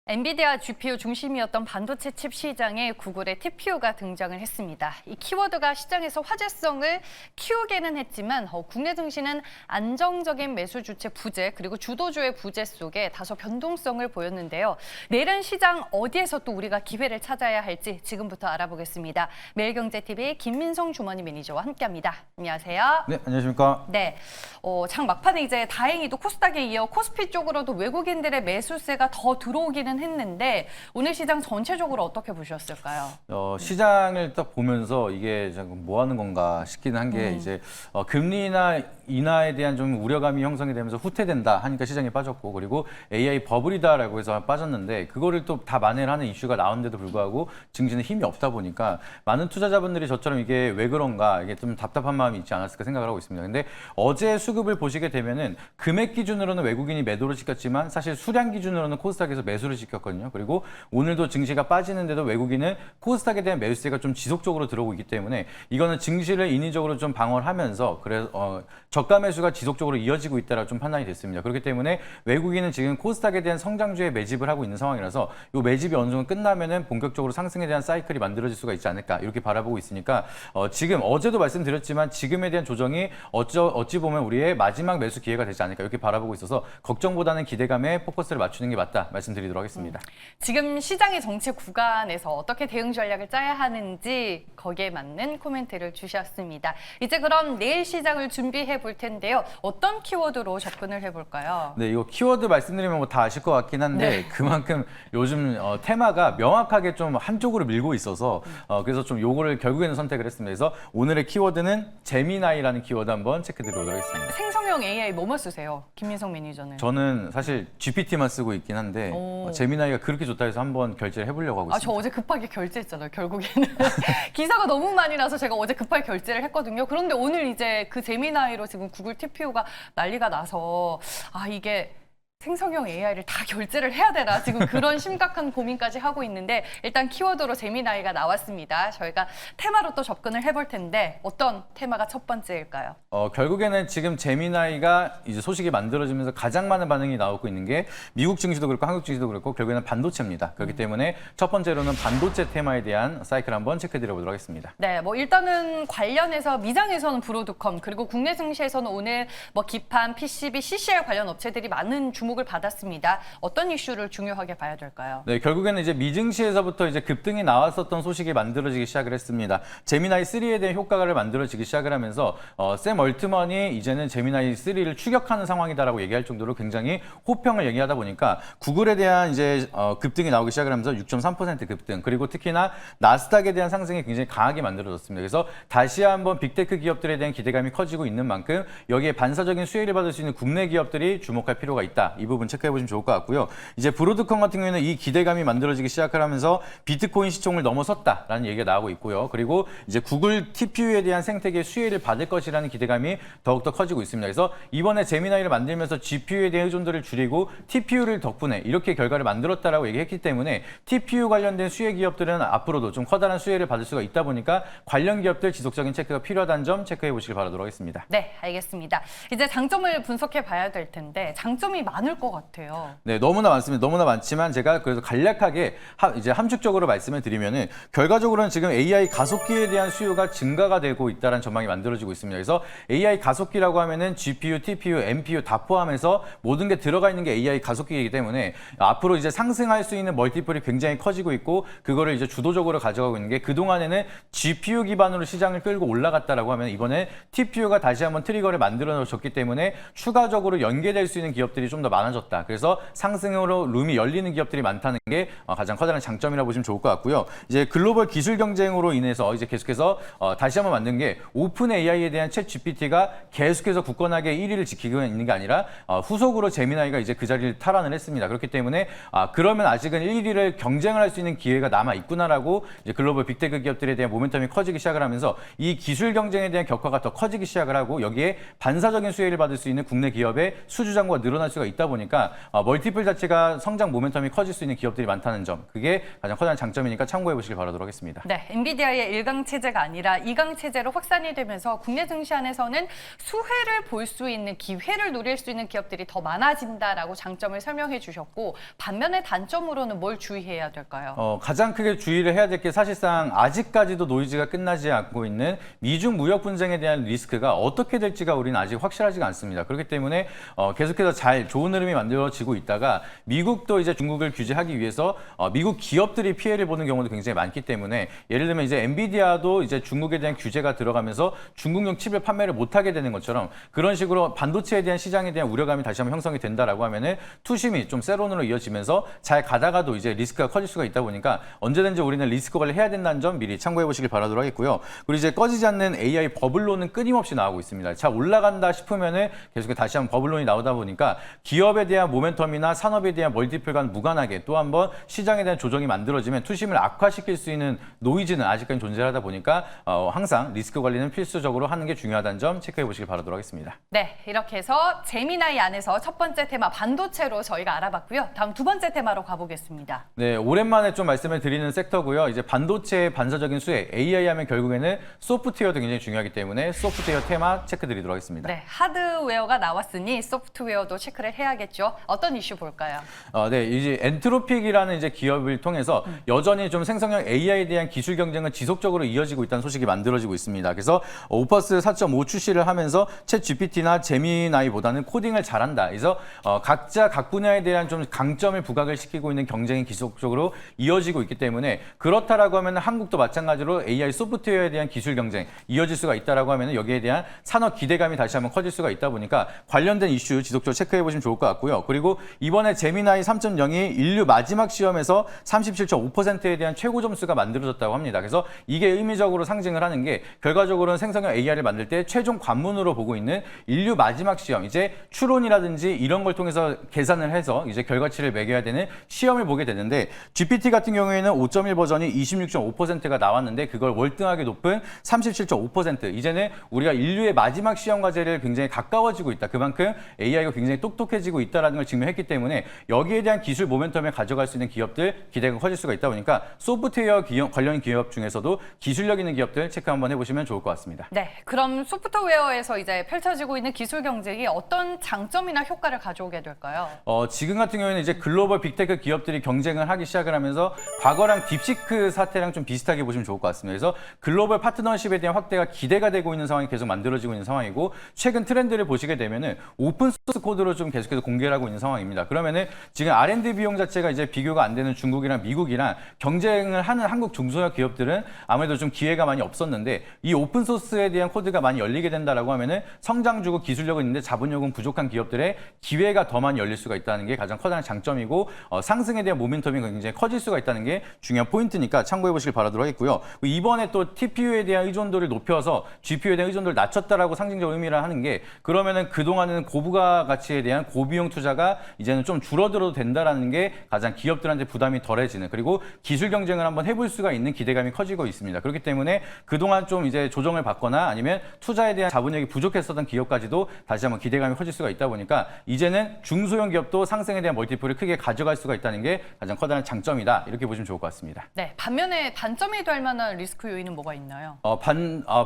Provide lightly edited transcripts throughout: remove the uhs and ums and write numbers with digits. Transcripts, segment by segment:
엔비디아 GPU 중심이었던 반도체 칩 시장에 구글의 TPU가 등장을 했습니다. 이 키워드가 시장에서 화제성을 키우게는 했지만 국내 증시는 안정적인 매수 주체 부재 그리고 주도주의 부재 속에 다소 변동성을 보였는데요. 내일은 시장 어디에서 또 우리가 기회를 찾아야 할지 지금부터 알아보겠습니다. 매일경제TV 김민성 주머니 매니저와 함께합니다. 안녕하세요. 네, 안녕하십니까. 네, 장 막판에 이제 다행히도 코스닥에 이어 코스피 쪽으로도 외국인들의 매수세가 더 들어오기는 했는데 오늘 시장 전체적으로 어떻게 보셨을까요? 시장을 딱 보면서 이게 뭐 하는 건가 싶기는 한 게 이제 금리나 인하에 대한 좀 우려감이 형성이 되면서 후퇴된다 하니까 시장이 빠졌고, 그리고 AI 버블이다라고 해서 빠졌는데 그거를 또 다 만회를 하는 이슈가 나오는데도 불구하고 증시는 힘이 없다 보니까 많은 투자자분들이 저처럼 이게 왜 그런가, 이게 좀 답답한 마음이 있지 않았을까 생각을 하고 있습니다. 근데 어제 수급을 보시게 되면은 금액 기준으로는 외국인이 매도를 시켰지만 사실 수량 기준으로는 코스닥에서 매수를 시켰거든요. 그리고 오늘도 증시가 빠지는데도 외국인은 코스닥에 대한 매수세가 좀 지속적으로 들어오고 있기 때문에 이거는 증시를 인위적으로 좀 방어를 하면서 그래서 저가 매수가 지속적으로 이어지고 있다라고 좀 판단이 됐습니다. 그렇기 때문에 외국인은 지금 코스닥에 대한 성장주에 매집을 하고 있는 상황이라서 이 매집이 어느 정도 끝나면은 본격적으로 상승에 대한 사이클이 만들어질 수가 있지 않을까 이렇게 바라보고 있으니까 지금 어제도 말씀드렸지만 지금에 대한 조정이 어찌 보면 우리의 마지막 매수 기회가 되지 않을까 이렇게 바라보고 있어서 걱정보다는 기대감에 포커스를 맞추는 게 맞다 말씀드리도록 하겠습니다. 지금 시장의 정체 구간에서 어떻게 대응 전략을 짜야 하는지 거기에 맞는 코멘트를 주셨습니다. 이제 그럼 내일 시장을 준비해 볼 텐데요. 어떤 키워드로 접근을 해볼까요? 네, 이거 키워드 말씀드리면 뭐 다 아실 것 같긴 한데 네. 그만큼 요즘 테마가 명확하게 좀 한쪽으로 밀고 있어서 그래서 좀 요거를 결국에는 선택을 했습니다. 그래서 오늘의 키워드는 제미나이라는 키워드 한번 체크드리도록 하겠습니다. 생성형 AI 뭐뭐 쓰세요? 김민성 매니저는. 저는 사실 GPT만 쓰고 있긴 한데 제미나이가 그렇게 좋다 해서 한번 결제를 해보려고 하고 저 있습니다. 어제 급하게 결제했잖아요, 결국에는. 기사가 너무 많이 나서 제가 어제 급하게 결제를 했거든요. 그런데 오늘 이제 그 제미나이로 지금 구글 TPU가 난리가 나서 이게 생성형 AI를 다 결제를 해야 되나 지금 그런 심각한 고민까지 하고 있는데 일단 키워드로 제미나이가 나왔습니다. 저희가 테마로 또 접근을 해볼 텐데 어떤 테마가 첫 번째일까요? 결국에는 지금 제미나이가 이제 소식이 만들어지면서 가장 많은 반응이 나오고 있는 게 미국 증시도 그렇고 한국 증시도 그렇고 결국에는 반도체입니다. 그렇기 때문에 첫 번째로는 반도체 테마에 대한 사이클 한번 체크드려 보도록 하겠습니다. 네, 일단은 관련해서 미장에서는 브로드컴 그리고 국내 증시에서는 오늘 기판, PCB, CCL 관련 업체들이 많은 주목을 받았습니다. 어떤 이슈를 중요하게 봐야 될까요? 네, 결국에는 이제 미증시에서부터 이제 급등이 나왔었던 소식이 만들어지기 시작을 했습니다. 제미나이 3에 대한 효과를 만들어지기 시작을 하면서 샘 얼트먼이 이제는 제미나이 3를 추격하는 상황이다라고 얘기할 정도로 굉장히 호평을 얘기하다 보니까 구글에 대한 이제 급등이 나오기 시작을 하면서 6.3% 급등, 그리고 특히나 나스닥에 대한 상승이 굉장히 강하게 만들어졌습니다. 그래서 다시 한번 빅테크 기업들에 대한 기대감이 커지고 있는 만큼 여기에 반사적인 수혜를 받을 수 있는 국내 기업들이 주목할 필요가 있다. 이 부분 체크해 보시면 좋을 것 같고요. 이제 브로드컴 같은 경우에는 이 기대감이 만들어지기 시작을 하면서 비트코인 시총을 넘어섰다라는 얘기가 나오고 있고요. 그리고 이제 구글 TPU에 대한 생태계 수혜를 받을 것이라는 기대감이 더욱더 커지고 있습니다. 그래서 이번에 제미나이를 만들면서 GPU에 대한 의존도를 줄이고 TPU를 덕분에 이렇게 결과를 만들었다라고 얘기했기 때문에 TPU 관련된 수혜 기업들은 앞으로도 좀 커다란 수혜를 받을 수가 있다 보니까 관련 기업들 지속적인 체크가 필요하다는 점 체크해 보시길 바라도록 하겠습니다. 네, 알겠습니다. 이제 장점을 분석해 봐야 될 텐데 장점이 많을 것 같아요. 네, 너무나 많습니다. 너무나 많지만 제가 그래서 간략하게 이제 함축적으로 말씀을 드리면은 결과적으로는 지금 AI 가속기에 대한 수요가 증가가 되고 있다는 전망이 만들어지고 있습니다. 그래서 AI 가속기라고 하면은 GPU, TPU, NPU 다 포함해서 모든 게 들어가 있는 게 AI 가속기이기 때문에 앞으로 이제 상승할 수 있는 멀티플이 굉장히 커지고 있고 그거를 이제 주도적으로 가져가고 있는 게 그동안에는 GPU 기반으로 시장을 끌고 올라갔다라고 하면 이번에 TPU가 다시 한번 트리거를 만들어줬기 때문에 추가적으로 연계될 수 있는 기업들이 좀 더 많아졌다. 그래서 상승으로 룸이 열리는 기업들이 많다는 게 가장 커다란 장점이라고 보시면 좋을 것 같고요. 이제 글로벌 기술 경쟁으로 인해서 이제 계속해서 다시 한번 만든 게 오픈 AI에 대한 챗 GPT가 계속해서 굳건하게 1위를 지키고 있는 게 아니라 후속으로 제미나이가 이제 그 자리를 탈환을 했습니다. 그렇기 때문에 그러면 아직은 1위를 경쟁을 할 수 있는 기회가 남아 있구나라고 이제 글로벌 빅테크 기업들에 대한 모멘텀이 커지기 시작을 하면서 이 기술 경쟁에 대한 격화가 더 커지기 시작을 하고 여기에 반사적인 수혜를 받을 수 있는 국내 기업의 수주장고가 늘어날 수가 있다 있다 보니까 멀티플 자체가 성장 모멘텀이 커질 수 있는 기업들이 많다는 점, 그게 가장 커다란 장점이니까 참고해 보시길 바라도록 하겠습니다. 네, 엔비디아의 1강 체제가 아니라 2강 체제로 확산이 되면서 국내 증시 안에서는 수혜를 볼 수 있는 기회를 누릴 수 있는 기업들이 더 많아진다라고 장점을 설명해 주셨고, 반면에 단점으로는 뭘 주의해야 될까요? 가장 크게 주의를 해야 될 게 사실상 아직까지도 노이즈가 끝나지 않고 있는 미중 무역 분쟁에 대한 리스크가 어떻게 될지가 우리는 아직 확실하지가 않습니다. 그렇기 때문에 계속해서 좋은 흐름이 만들어지고 있다가 미국도 이제 중국을 규제하기 위해서 미국 기업들이 피해를 보는 경우도 굉장히 많기 때문에, 예를 들면 이제 엔비디아도 이제 중국에 대한 규제가 들어가면서 중국용 칩을 판매를 못하게 되는 것처럼, 그런 식으로 반도체에 대한 시장에 대한 우려감이 다시 한번 형성이 된다라고 하면은 투심이 좀 세론으로 이어지면서 잘 가다가도 이제 리스크가 커질 수가 있다 보니까 언제든지 우리는 리스크 관리를 해야 된다는 점 미리 참고해 보시길 바라도록 하겠고요. 그리고 이제 꺼지지 않는 AI 버블론은 끊임없이 나오고 있습니다. 자, 올라간다 싶으면은 계속 다시 한번 버블론이 나오다 보니까 기업에 대한 모멘텀이나 산업에 대한 멀티플과 무관하게 또 한번 시장에 대한 조정이 만들어지면 투심을 악화시킬 수 있는 노이즈는 아직까지 존재하다 보니까 항상 리스크 관리는 필수적으로 하는 게 중요하다는 점 체크해 보시길 바라도록 하겠습니다. 네, 이렇게 해서 재미나이 안에서 첫 번째 테마 반도체로 저희가 알아봤고요. 다음 두 번째 테마로 가보겠습니다. 네, 오랜만에 좀 말씀을 드리는 섹터고요. 이제 반도체의 반사적인 수혜, AI 하면 결국에는 소프트웨어도 굉장히 중요하기 때문에 소프트웨어 테마 체크드리도록 하겠습니다. 네, 하드웨어가 나왔으니 소프트웨어도 체크를 해야겠죠. 어떤 이슈 볼까요? 네, 이제 엔트로픽이라는 이제 기업을 통해서 여전히 좀 생성형 AI에 대한 기술 경쟁은 지속적으로 이어지고 있다는 소식이 만들어지고 있습니다. 그래서 오퍼스 4.5 출시를 하면서 챗 GPT나 제미나이보다는 코딩을 잘한다. 그래서 각자 각 분야에 대한 좀 강점을 부각을 시키고 있는 경쟁이 지속적으로 이어지고 있기 때문에, 그렇다라고 하면 한국도 마찬가지로 AI 소프트웨어에 대한 기술 경쟁 이어질 수가 있다라고 하면 여기에 대한 산업 기대감이 다시 한번 커질 수가 있다 보니까 관련된 이슈 지속적으로 체크해 보시면 좋을 것 같고요. 그리고 이번에 제미나이 3.0이 인류 마지막 시험에서 37.5%에 대한 최고 점수가 만들어졌다고 합니다. 그래서 이게 의미적으로 상징을 하는 게, 결과적으로는 생성형 AI를 만들 때 최종 관문으로 보고 있는 인류 마지막 시험, 이제 추론이라든지 이런 걸 통해서 계산을 해서 이제 결과치를 매겨야 되는 시험을 보게 되는데, GPT 같은 경우에는 5.1 버전이 26.5%가 나왔는데 그걸 월등하게 높은 37.5%, 이제는 우리가 인류의 마지막 시험 과제를 굉장히 가까워지고 있다. 그만큼 AI가 굉장히 똑똑해지고 있다는 걸 증명했기 때문에 여기에 대한 기술 모멘텀을 가져갈 수 있는 기업들 기대가 커질 수가 있다 보니까 소프트웨어 관련 기업 중에서도 기술력 있는 기업들 체크 한번 해보시면 좋을 것 같습니다. 네, 그럼 소프트웨어에서 이제 펼쳐지고 있는 기술 경쟁이 어떤 장점이나 효과를 가져오게 될까요? 지금 같은 경우에는 이제 글로벌 빅테크 기업들이 경쟁을 하기 시작을 하면서 과거랑 딥시크 사태랑 좀 비슷하게 보시면 좋을 것 같습니다. 그래서 글로벌 파트너십에 대한 확대가 기대가 되고 있는 상황이 계속 만들어지고 있는 상황이고, 최근 트렌드를 보시게 되면은 오픈 소스 코드로 좀 계속해서 공개를 하고 있는 상황입니다. 그러면은 지금 R&D 비용 자체가 이제 비교가 안 되는 중국이랑 미국이랑 경쟁을 하는 한국 중소형 기업들은 아무래도 좀 기회가 많이 없었는데, 이 오픈 소스에 대한 코드가 많이 열리게 된다라고 하면은 성장주고 기술력은 있는데 자본력은 부족한 기업들의 기회가 더 많이 열릴 수가 있다는 게 가장 커다란 장점이고, 상승에 대한 모멘텀이 굉장히 커질 수가 있다는 게 중요한 포인트니까 참고해 보시길 바라도록 하겠고요. 이번에 또 TPU에 대한 의존도를 높여서 GPU에 대한 의존도를 낮췄다라고 상징적 의미를 하는 게, 그러면은 그동안은 고부가 가치에 대한 고비용 투자가 이제는 좀 줄어들어도 된다라는 게 가장 기업들한테 부담이 덜해지는, 그리고 기술 경쟁을 한번 해볼 수가 있는 기대감이 커지고 있습니다. 그렇기 때문에 그동안 좀 이제 조정을 받거나 아니면 투자에 대한 자본력이 부족했었던 기업까지도 다시 한번 기대감이 커질 수가 있다 보니까 이제는 중소형 기업도 상승에 대한 멀티플을 크게 가져갈 수가 있다는 게 가장 커다란 장점이다, 이렇게 보시면 좋을 것 같습니다. 네, 반면에 단점이 될 만한 리스크 요인은 뭐가 있나요?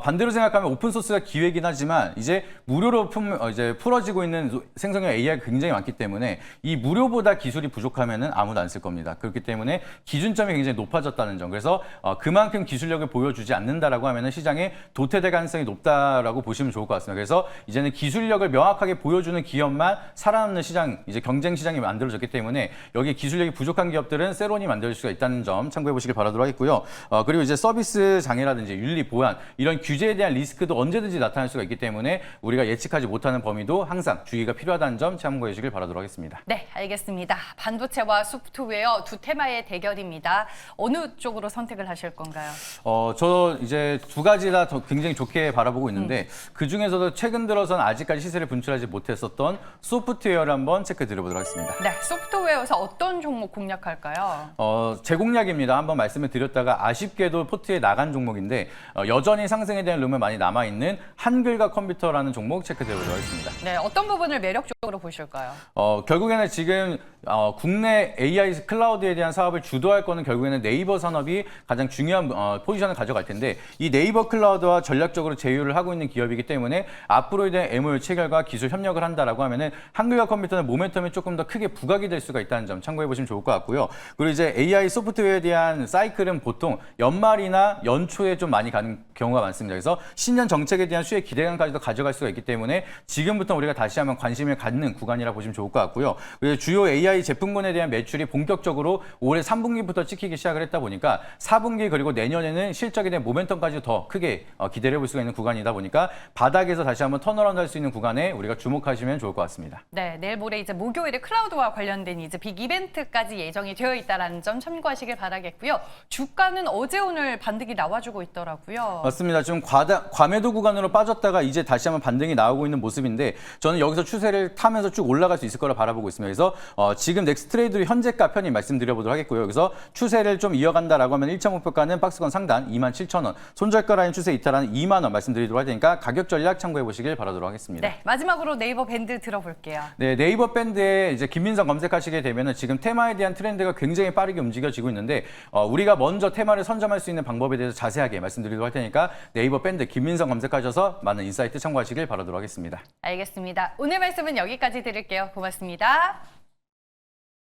반대로 생각하면 오픈소스가 기회긴 하지만 이제 무료로 이제 풀어지고 있는 생성형 AI가 굉장히 많기 때문에 이 무료보다 기술이 부족하면은 아무도 안 쓸 겁니다. 그렇기 때문에 기준점이 굉장히 높아졌다는 점. 그래서 그만큼 기술력을 보여주지 않는다라고 하면은 시장에 도태될 가능성이 높다라고 보시면 좋을 것 같습니다. 그래서 이제는 기술력을 명확하게 보여주는 기업만 살아남는 시장, 이제 경쟁 시장이 만들어졌기 때문에 여기 기술력이 부족한 기업들은 세론이 만들 수가 있다는 점 참고해 보시길 바라도록 하겠고요. 그리고 이제 서비스 장애라든지 윤리 보안 이런 규제에 대한 리스크도 언제든지 나타날 수가 있기 때문에 우리가 예측하지 못하는 범위도 항상 주의가 필요하다는 점 참고해 주시길 바라도록 하겠습니다. 네, 알겠습니다. 반도체와 소프트웨어 두 테마의 대결입니다. 어느 쪽으로 선택을 하실 건가요? 저 이제 두 가지 다 굉장히 좋게 바라보고 있는데 그 중에서도 최근 들어서는 아직까지 시세를 분출하지 못했었던 소프트웨어를 한번 체크 드려보도록 하겠습니다. 네, 소프트웨어에서 어떤 종목 공략할까요? 제공략입니다. 한번 말씀을 드렸다가 아쉽게도 포트에 나간 종목인데 여전히 상승에 대한 룸은 많이 남아있는 한글과 컴퓨터라는 종목 체크 드려보도록 하겠습니다. 네, 어떤 부분을 매력적으로 보실 있을까요? 결국에는 지금 국내 AI 클라우드에 대한 사업을 주도할 거는 결국에는 네이버 산업이 가장 중요한 포지션을 가져갈 텐데 이 네이버 클라우드와 전략적으로 제휴를 하고 있는 기업이기 때문에 앞으로에 대한 MOU 체결과 기술 협력을 한다라고 하면은 한글과 컴퓨터는 모멘텀이 조금 더 크게 부각이 될 수가 있다는 점 참고해 보시면 좋을 것 같고요. 그리고 이제 AI 소프트웨어에 대한 사이클은 보통 연말이나 연초에 좀 많이 가는 경우가 많습니다. 그래서 신년 정책에 대한 수혜 기대감까지도 가져갈 수가 있기 때문에 지금부터 우리가 다시 한번 관심을 갖는 구간이라 보시면 좋을 것 같고요. 그리고 주요 AI 제품군에 대한 매출이 본격적으로 올해 3분기부터 찍히기 시작을 했다 보니까 4분기 그리고 내년에는 실적에 대한 모멘텀까지 더 크게 기대를 해볼 수가 있는 구간이다 보니까 바닥에서 다시 한번 턴어라운드 할 수 있는 구간에 우리가 주목하시면 좋을 것 같습니다. 네, 내일 모레 이제 목요일에 클라우드와 관련된 이제 빅 이벤트까지 예정이 되어 있다라는 점 참고하시길 바라겠고요. 주가는 어제 오늘 반등이 나와주고 있더라고요. 맞습니다. 좀 과매도 구간으로 빠졌다가 이제 다시 한번 반등이 나오고 있는 모습인데 저는 여기서 추세를 타면서 쭉 올라갈 수 있을 거라 바라보고 있습니다. 그래서 지금 넥스트레이드 현재가 편히 말씀드려보도록 하겠고요. 여기서 추세를 좀 이어간다라고 하면 1차 목표가는 박스권 상단 27,000원, 손절가 라인 추세 이탈하는 2만 원 말씀드리도록 할 테니까 가격 전략 참고해 보시길 바라도록 하겠습니다. 네, 마지막으로 네이버 밴드 들어볼게요. 네, 네이버 밴드에 이제 김민성 검색하시게 되면은 지금 테마에 대한 트렌드가 굉장히 빠르게 움직여지고 있는데 우리가 먼저 테마를 선점할 수 있는 방법에 대해서 자세하게 말씀드리도록 할 테니까 네이버 밴드 김민성 검색하셔서 많은 인사이트 참고하시길 바라도록 하겠습니다. 알겠습니다. 오늘 말씀은 여기까지 드릴게요. 고맙습니다.